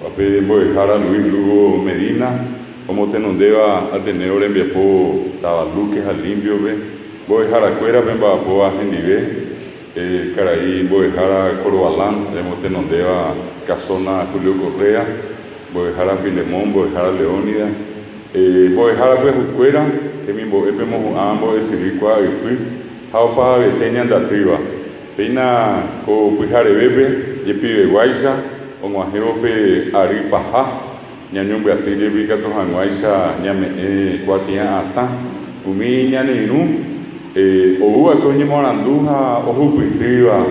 Ape Boejara Luis Lugo Medina, como te nos deba a tener en Biapo Tabaluque Jalimbio, Boejara Cuera, Bembapo Agendive, Caraí Boejara Corobalán, te nos deba Casona Julio Correa, Boejara Filemón, Boejara Leónida, Boejara Cuera, que mismo vemos ambos de Siricua y Pui, Jaupa Beteña Andatriba, Peina Co Pujare Bebe, Yepi de Guaysa, Omajeope Aripaja, Ñañón Beatriz Yepica Tojanguaysa, Ñame Cuatia Ata, Umi Ñaninu, Oua Coñi Moranduja, Ojupitriba,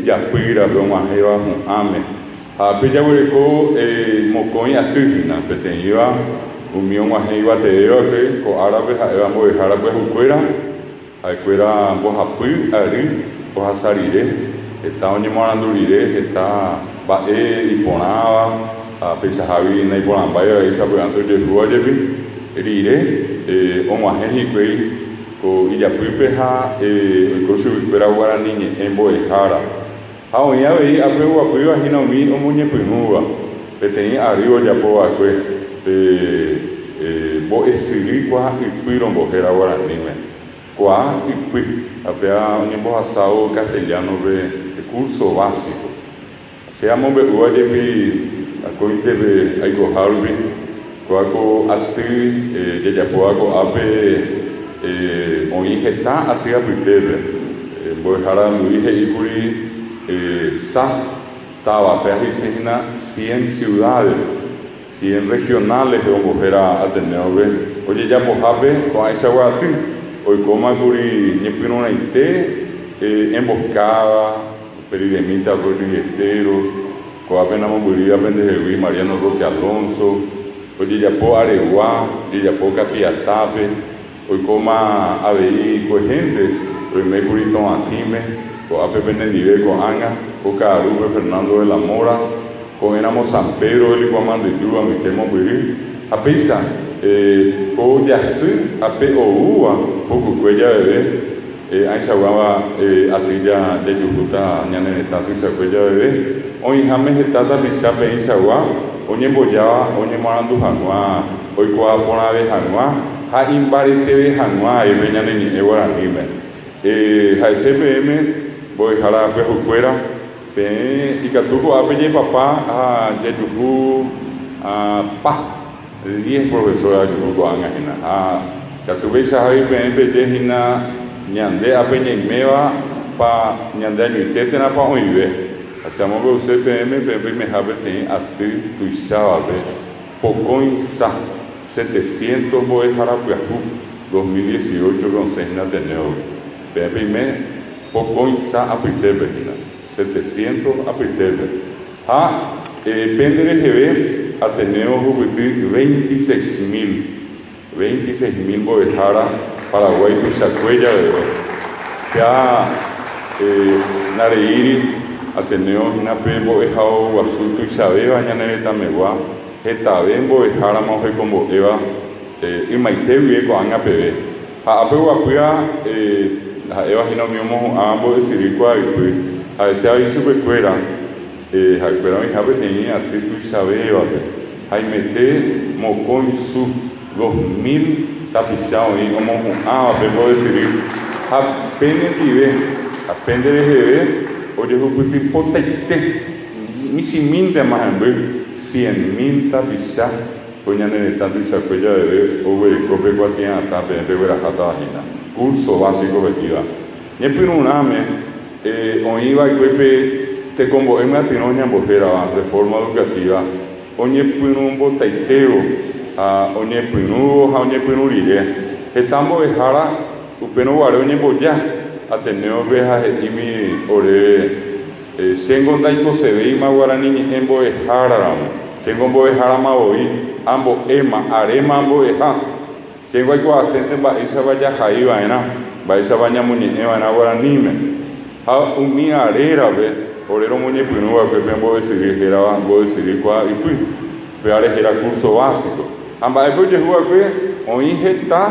Yapira, Omajeva, Ame, Apilla Hueco, Mocoña Tujina, Peteñiva, Unión Ajeva Tedeva, Co Árabe, Jaevamo de Jarabe Jucuera, Acuera Bojapu, Ari, Bojasarire. Está onde morando lire, está Iponava, a Peixa Javina e Polambaia, aí sabe antes de rua de lire, uma rei com Ilhapuipeja, e Cochu Pera Guarani em Boejara. A unha aí abriu o apoio aqui na minha Munhepinua, tem arriba de apoio Boesiricua e Piromboqueira Guarani. Qua e qui abbiamo un emborraçado castelhano de curso básico. Se amo be hoje bi a cointe be ai go harbi ko ati de japoa ko abe o injeta ati abitebe bohara muije ikuri sa tava perrisina 100 ciudades 100 regionales de mujer Ateneo be oye ya mojabe con esa guati. Hoy coma curi Ñepinona Ite, emboscada, peridemita, rodilletero, coapenas movilidad pendejeví, Mariano Roque Alonso, hoy ya po Areguá, ya po Capiatape, hoy coma Aveí, gente, hoy me curi Tomatime, coape Penendive, coanga, Cocarupe, Fernando de la Mora, coenamos San Pedro, el Iguamando y Yuba, mi temo virir, a pizza. O Yasu, Ape Oua, Poco Cuella Bebé, Aizawaba, Atilla de Yucuta, Ñaneta, Tuisa Cuella Bebé, Oye James Etata Pisape Izawa, Oye Boyaba, Oye Marandu Janua, Oye Coapona de Janua, Jaim Barite de Janua, y Beñanini, Eguaranime, JSPM, Boy Jara Pejucuera, y Catuco Ape Papá, a Yetucu, a Pa. 10 profesoras que hubo en Ajena. Ya tuve esa ahí, Hina, Ñande, Apeña y Meva, pa Ñande, y usted tenía para oír. Hacemos que usted PM, me jabe, a ti, tu isabe, Pocoinsa, 700 Boejarapiajú, 2018 con Seina Teneo. PM, Pocoinsa, Apitebe, 700 Apitebe. PNRGB, Ateneo Juvenil 26.000 Boejara, Paraguay, Tuizacuella, ya Nareiri, Ateneo Hinape, Boejao, Guazú, Tuizabeba, Ñanereta Megua, Getaben, Boejara, Mauje con Boeva, y Maite Vieco, Anga PB. A Peguacuia, a Eva Ginomiomo, a ambos de Siricua, y a ese ahí supercuera. Pero mi jabe tenía a ti Tuizabeba, Jaimete, Mocón Su, 2000 tapizados y como puedo decir, apenas de bebé, oye, yo potente, ni si minte más en vez, 100.000 tapizados, coña de tanto y sacuella de bebé, o ve, cope cuatina, tape, de ver a Jatagina, curso básico vestida. Y en Pinuname, oiva y pepe, te convoqué en Latinoña, Bojera, reforma educativa, oye, Pinumbo taiteo, oye, Pinubo, oye, Pinurire, estamos de Jara, upeno guaroñe boya, Ateneo veja, y mi ore, sengo daiko se ve, y ma guarani en Bojara, sengo Bojara ma voy, ambo ema, arema, ambo eja, sengo hay coacente, esa vaya jaiva, esa vaya muñeña, guaranime, un mi arera, ve. Orero Muñe Pinúa, que vengo a decidir que era banco decidir cuál y pues, pero era curso básico. Ambas después llegó a que o injeta,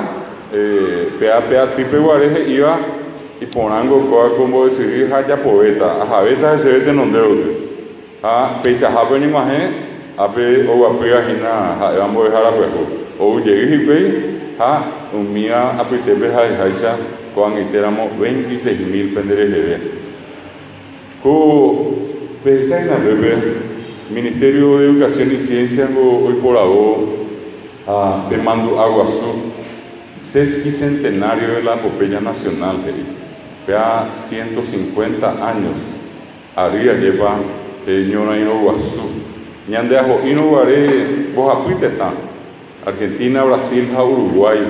pea tipo guareje iba y ponango coa como decidir haya poeta, a javeta se ve de nombre peichahápe oñemahẽ ápe oguapyahína ha'éva mbo'ehárapeho oujeyhýpe ha umíva apytépe ha'eháicha ko'ag̃uaitéramo 26.000 pendereheve. Ko peichaínapépe Ministerio de Educación y Ciencia oiporavo pemandu'a guasu sesquicentenario de la epopeya nacional, vea 150 años arriba lleva ñorairõ guasu ñandeaho inovare mbohapýteta Argentina, Brasil ha Uruguay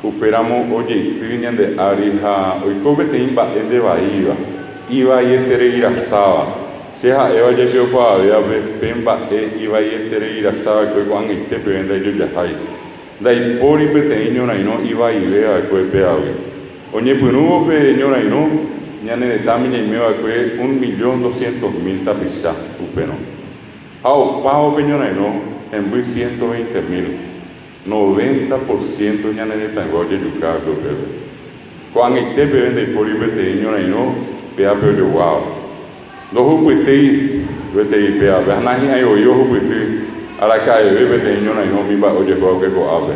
upéramo ojeity ñande ári ha oiko peteĩ mba'e nde vaíva ivaietére irasáva che ha'éva jajopavavévape pe mba'e ivaietére irasávako ko'ag̃uaitépe ndaijojahái ndaipóri peteĩ ñorairõ ivaiveva'ekue pe'águi oñepyrũvope ñorairõ ñane retãme ñaimeva'ekue 1.200.000 tapicha upérõ ha opávope ñorairõ hemby 120.000 90% ñane retãgua ojejukápe upépe ko'ag̃uaitépe ndaipóri peteĩ ñorairõ péape ojoguáva ndohupytýi peteĩ péape hanahi'ãi oi ohupyty araka'eve peteĩ ñorairõ mimba'e ojehua'uke ko'ápe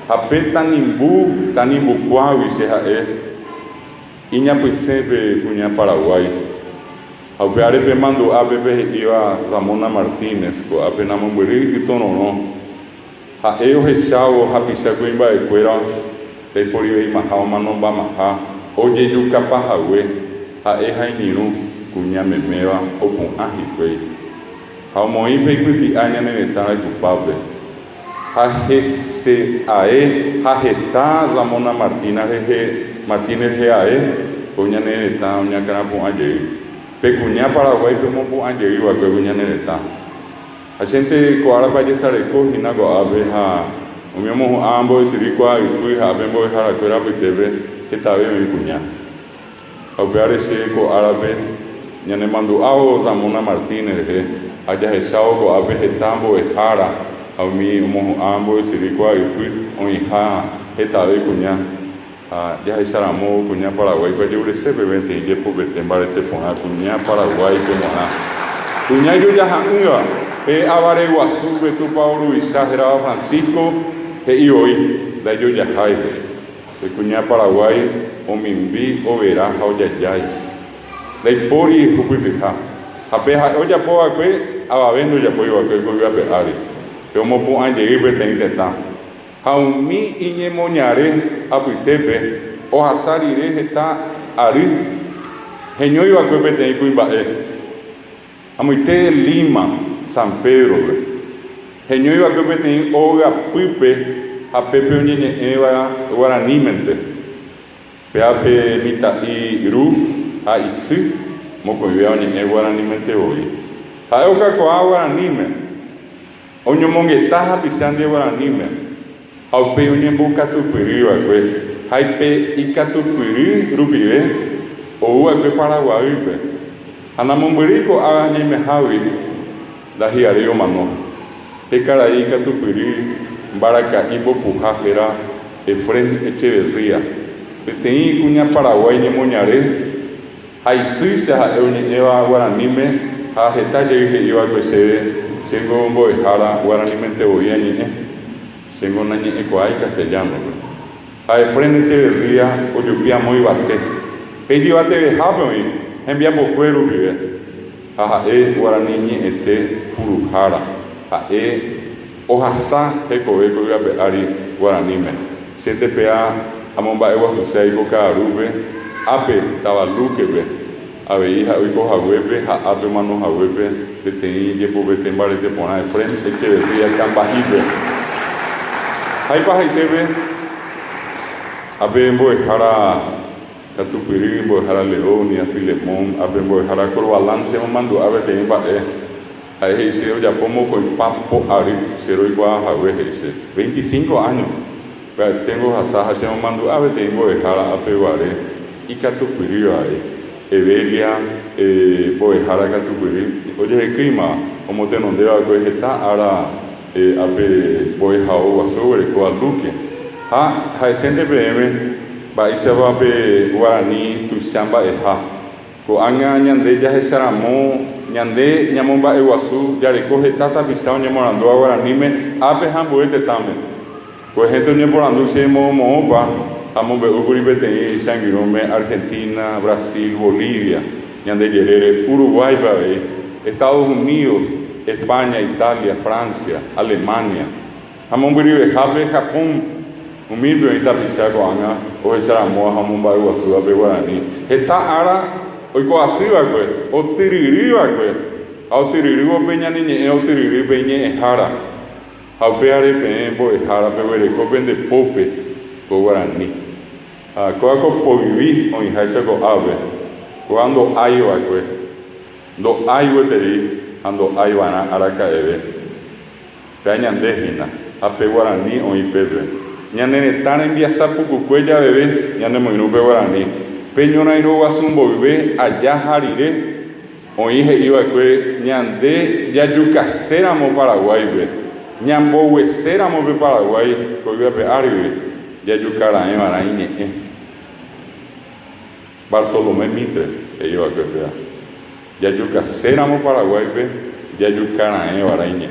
ha pe tanimbukuágui che ha'e iñapysẽpe kuña Paraguay ha upe áre pemandu'ápe he'íva Ramona Martínez ko'ápe namombyry itorõrõ ha'e ohechávo hapicha kuimba'ekuéra ndaiporive'imaha omanombamaha ojejukapahague ha'e ha'eñirũ kuña meméva opu'ã hikuái ha omoĩpe ipyti'a ñane retãra ijupápe ha hese'ae ha heta Ramona Martínez he'ae oñane retã oñakãrapu'ãjey pe kuña Paraguay pe mopu'ãjeýva'ekue kuñane retã achénte ko'árape ajesarekohína ko'ápe ha umi omohu'ã mbo'esyry ko'ag̃uipy ha ápe mbo'eharakue rapytépe hetavemi kuña ha upe áre che ko'árape ñanemandu'ávo Ramona Martínez rehe ajahechávo ko'ápe heta mbo'ehára ha umi omohu'ã mbo'esyry ko'ag̃uipy oĩha hetave kuña jahecharamo kuña Paraguay kuajevuresépe peteĩ jepopete mbarete porã kuña Paraguay pemo'ã kuña ijojaha'ỹva pe avare guasu Petúpa Oruvicha hérava Francisco he'ivoi ndaijojahái pe kuña Paraguay omimbi overa ha ojajái ndaipóri hupytyha ha pe ha'e ojapova'ekue avave ndojapóiva'ekue ko'yvape ári pe omopu'ãjey peteĩ tetã ha umi iñemoñare apytépe ohasa rire heta ary heñóiva'ekue peteĩ kuimba'e amoite Lima San Pedrope heñóiva'ekue peteĩ ogapýpe ha pépe oñeñe'ẽva guaranímente péape mitã'i ru ha isy mokõivéva oñe'ẽ guaranímente voi ha'e okakuaa guaraníme oñomongeta hapicha nde guaraníme ha upéi oñembokatupyrýva'ekue haipe ikatupyry rupive ouva'ekue Paraguaýpe ha namombyry ko'ág̃a ñaimehágui ndahi'arei omano hekarai ikatupyry mbaraka'i mbopuha héra Efrén Echeverría peteĩ kuña Paraguay ñemoñare ha isýicha ha'e oñe'ẽva guaraníme ha hetajey he'íva'ekue chéngo mbo'ehára guaranímente voi añe'ẽ chéngo nañe'ẽkuaa castellanope ha Efrén Echeverría ojupi amo yvate hejivatevehápe oĩ hembiapokue rupive ha ha'e guarani ñe'ẽte puruhára ha'e ohasa hekove ko'yvape ári guaraníme chéntepea amomba'e guasuséi ko ka'arúpe ápe Tavalukepe avei ha oikohaguépe ha ápe manohaguépe peteĩ jepopete mbarete porã Efrén Echeverría Kambahípe ha ipahaitépe ápe mbo'ehára katupyry mbo'ehára Leonia Filemón ápe mbo'ehára Corbalán chemomandu'a peteĩ mba'e ha'e he'ise ojapo mokõipa po'ári che roikuaahague he'ise 25 años tengo hasa ha chemomandu'a peteĩ mbo'ehára ápe guare ikatupyrývae Evelia mbo'ehára katupyry ojehekýima omotenondeva'ekue heta ára ápe mbo'ehao guasúvere Guadalupe ha ha'echénte peẽme mba'éichapa pe Guarani tuicha mba'eha ko'ág̃a ñande jahecharamo ñande ñamomba eguasu ya recoge tata pisao ñemorando guaraníme ape hambuete tame pues gente ñemorando se mopa amombe ukuri betei sanguirome Argentina, Brasil, Bolivia, ñande yerere Uruguay babe, Estados Unidos, España, Italia, Francia, Alemania, amombe ribe Japón, umibio ita pisako anga o esaramo amomba eguasu ape guarani. Esta ara oiko asiba kwe, o tiririba kwe, au tiriribo peña niñe, au tiriri peñe ejara, au peare peñembo ejara, pewere copen de pope, ko guarani. Coaco po viví, o hijaisa ko ave, cuando hay kwe, do hay teri, ando hay vana araka eve, peña ndejina, ape guarani o ipepe. Ñanene tan envía sapu cucuella bebé, ñane moinupe guarani. Peñona iro wasumbo bebé, allá jarire, o hije iba que ñande ya yucaséramo Paraguay be, ñambo hueséramo be Paraguay, coiba pe aribe, ya yucara marañe. Bartolomé Mitre, iba que vea. Ya yucaséramo Paraguay be, ya yucara marañe.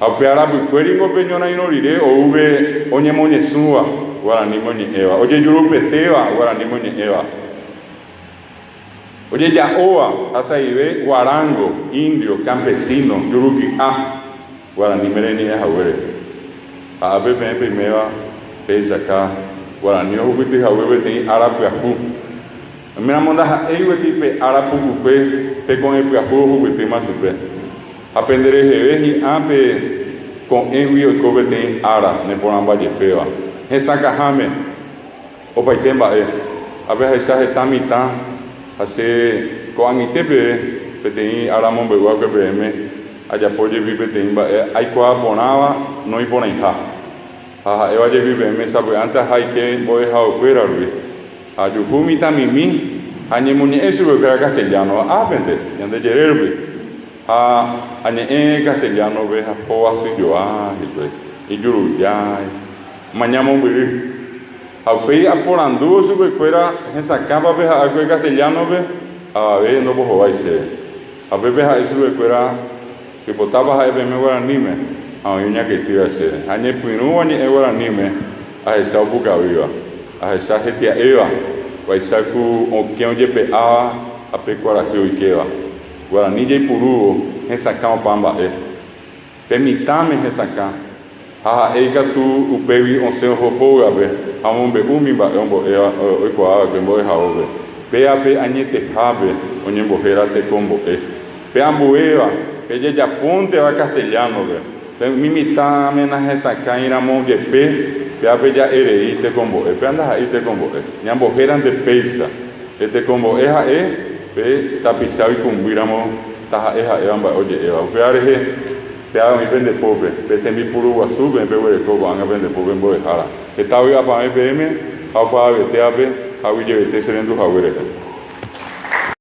Apeara buqueringo peñona inorire, o ube oñe moñesúa, guarani moñe eva, oye yurupeteva, guarani moñe eva. Oye, Yaoa, Asaibe, Guarango, indio, campesino, Yuruki, Guarani Mereni es Jauere. A Bebe Primera, Pesacá, Guarani, Ojuti Jauere, ten Arapiajú. Mira, monda, Eyuetipe, Arapucupe, Pe con el Piajú, Juti Masupe. Apendere Jeveji, Ape, con Envio y Cobe ten Ara, Neporamba Yepeva. Jesacajame, Opaitemba, Ape Jesaje Tamita. Hace con Itepe, Petei Aramon Begua que PM, Ayapoye Vipetein, Aikua Bonava, no y Ponenja. Eva Yevipeme, sabe antes hay que voy a operar. Ayuhumita Mimi, Añemuni eso que era castellano, Vente, Yande Yerbe, Añe castellano, Veja, Poasi Joa, y Yuruyay, Mañamon Biri. Aunque aporando su fuera en esa capa veja algo castellano ve a ver no puedo bailar a ver veja eso fuera que botaba a ver me guaranime a uña que tira ser añe puinu añe guaranime a esa buca viva a esa gente eva baisaku o que onde pe a pe que o ikeva guarani de puru en esa cama pamba permitame en esa cama eiga tu upevi on seu roboga be amombe umimba ombo oikoa que mbo haobe peape añete habe onyembo herate combo pe amboeva pe ya ponte va castellano be mimitame na esa caira mon de peape ya ereite combo pe anda ahí te combo nyambo heran de peisa este combo pe tapizao y cumbiramo taja amba oye peareje te hago mi vende pobre, te mi puro guasu, me pego el coco, anga vende pobre en Bojara. Está hoy a para MPM, a para VTAP, a Villa VT, serendo Jaguere.